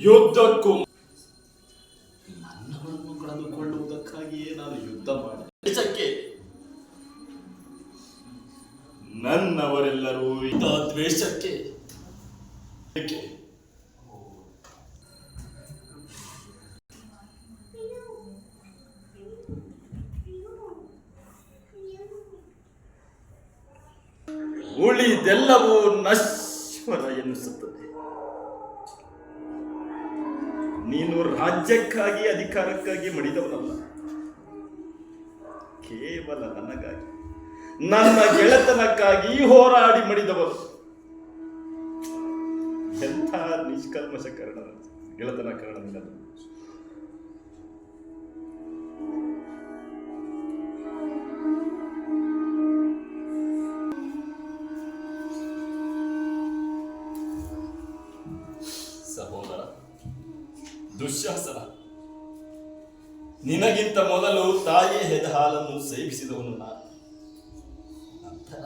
ಯುದ್ಧಕ್ಕೂ ನನ್ನವರನ್ನು ಕಳೆದುಕೊಳ್ಳುವುದಕ್ಕಾಗಿಯೇ ನಾನು ಯುದ್ಧ ಮಾಡಿದೆ. ದೇಶಕ್ಕೆ ನನ್ನವರೆಲ್ಲರೂ ದ್ವೇಷಕ್ಕೆ ಉಳಿದೆಲ್ಲವೂ ನಶ್ವರ ಎನ್ನಿಸುತ್ತದೆ. ನೀನು ರಾಜ್ಯಕ್ಕಾಗಿ ಅಧಿಕಾರಕ್ಕಾಗಿ ಮಡಿದವನಲ್ಲ, ಕೇವಲ ನನಗಾಗಿ, ನನ್ನ ಗೆಳೆತನಕ್ಕಾಗಿ ಹೋರಾಡಿ ಮಡಿದವರು. ಎಂಥ ನಿಷ್ಕಲ್ಮಶ ಕಾರಣ ಗೆಳೆತನ ಕಾರಣವಿಲ್ಲ. ಸಹೋದರ ದುಶ್ಯಾಸನ, ನಿನಗಿಂತ ಮೊದಲು ತಾಯಿಯ ಹೆದ ಹಾಲನ್ನು ಸೇವಿಸಿದವನು ನಾನು. ನಂತರ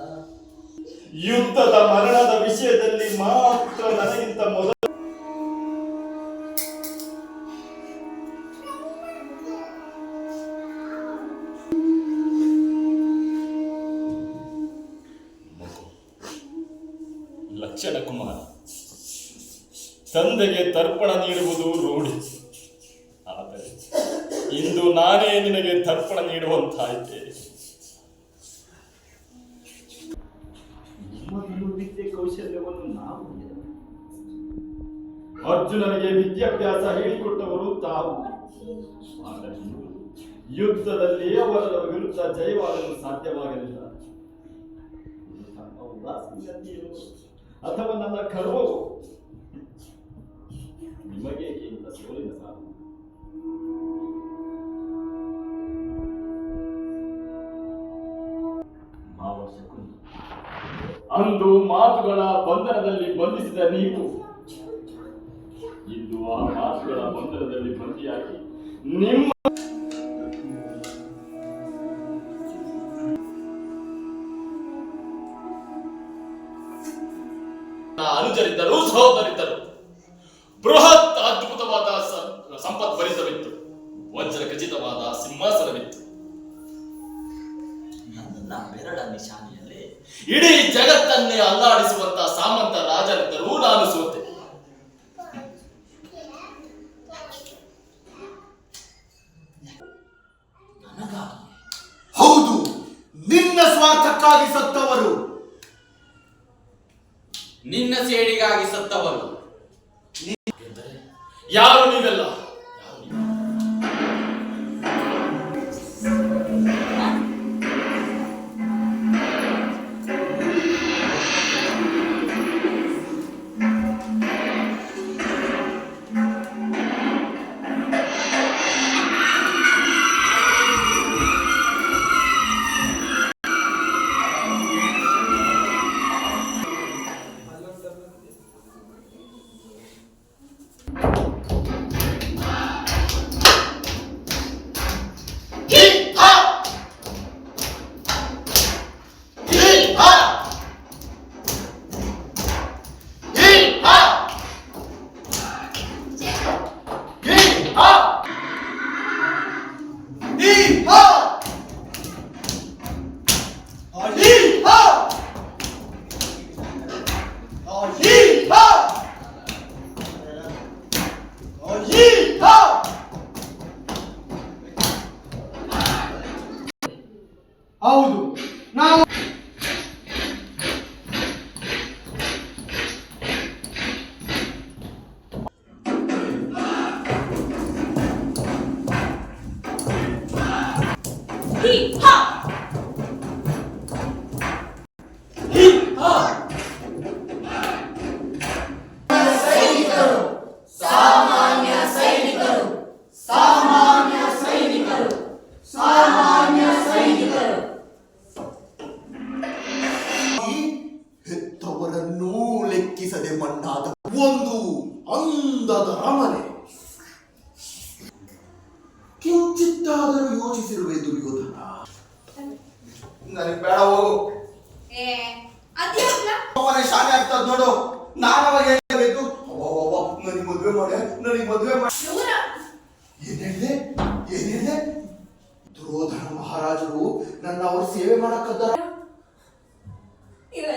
ಯುದ್ಧದ ಮರಣದ ವಿಷಯದಲ್ಲಿ ಮಾತ್ರ ನನಗಿಂತ ಮೊದಲು ಲಕ್ಷಣ ಕುಮಾರ, ತಂದೆಗೆ ತರ್ಪಣ ನೀಡುವುದು ರೂಢಿ. ಆದರೆ ಇಂದು ನಾನೇ ನಿನಗೆ ತರ್ಪಣ ನೀಡುವಂತಾಯಿತೆ. ನಿಮ್ಮದನ್ನು ವಿದ್ಯೆ ಕೌಶಲ್ಯವನ್ನು ನಾವು, ಅರ್ಜುನನಿಗೆ ವಿದ್ಯಾಭ್ಯಾಸ ಹೇಳಿಕೊಟ್ಟವರು ತಾವು. ಯುದ್ಧದಲ್ಲಿ ಅವರ ವಿರುದ್ಧ ಜಯವಾಗಲು ಸಾಧ್ಯವಾಗಲಿಲ್ಲ. ಅಥವಾ ನನ್ನ ಕರ್ಮವು ನಿಮಗೆ ಇಂಥ ಸೋಲಿನ ಸಾಲು. ಅಂದು ಮಾತುಗಳ ಬಂಧನದಲ್ಲಿ ಬಂಧಿಸಿದ ನೀವು ಇಂದು ಆ ಮಾತುಗಳ ಬಂಧನದಲ್ಲಿ ಬಂದಿಯಾಗಿ ನಿಮ್ಮ ಅನುಜರಿದ್ದರು, ಸಹೋದರಿದ್ದರು. ಬೃಹತ್ ಅದ್ಭುತವಾದ ಸಂಪದ್ಭರಿತವಿತ್ತು, ವಜ್ರ ಖಚಿತವಾದ ಸಿಂಹಾಸನವಿತ್ತು. ನನ್ನ ಬೆರಳ ನಿಶಾನೆಯಲ್ಲಿ ಇಡೀ ಜಗತ್ತನ್ನೇ ಅಲ್ಲಾಡಿಸುವಂತಹ ಸಾಮಂತ ರಾಜರಿದ್ದರೂ ನಾನು ಸೋತೆ. ಹೌದು, ನಿನ್ನ ಸ್ವಾರ್ಥಕ್ಕಾಗಿ ಸತ್ತವರು, ನಿನ್ನ ಸೇಡಿಗಾಗಿ ಸತ್ತವರು. ಯಾರು ನೀವೆಲ್ಲ? ಹೌದು, ನಾವು ಹೆತ್ತವರನ್ನೂ ಲೆಕ್ಕಿಸದೆ ಮಣ್ಣಾದ ಒಂದು ಅಂದದ ಅರಮನೆ. ಕಿಂಚಿತ್ತಾದರೂ ಯೋಚಿಸಿರುವೆ ದುರ್ಯೋಧನ. ನನಗೆ ಬೇಡ, ಹೋಗು. ಶಾಲೆ ಆಗ್ತದ ನೋಡು. ನಾನು ಅವಾಗ ಹೇಳಬೇಕು, ನನಗೆ ಮದುವೆ ನೋಡಿ ನನಗೆ ಮದುವೆ ಮಾಡಿ ಇವರ ಏನ್ ಹೇಳಿದೆ ಏನ್ ಹೇಳಿದೆ? ದುರ್ಯೋಧನ ಮಹಾರಾಜರು ನನ್ನ ಅವ್ರ ಸೇವೆ ಮಾಡಕ್ಕದ್ದಾರ. ಇಲ್ಲ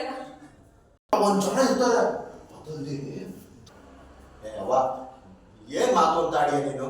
ಒಂದ್ ಜನ ಇರ್ತಾರ ಅದಲ್ಲದೆ ಅವ್ವ ಏನ್ ಮಾತು ಅಂತ ಆಡಿಯ ನೀನು?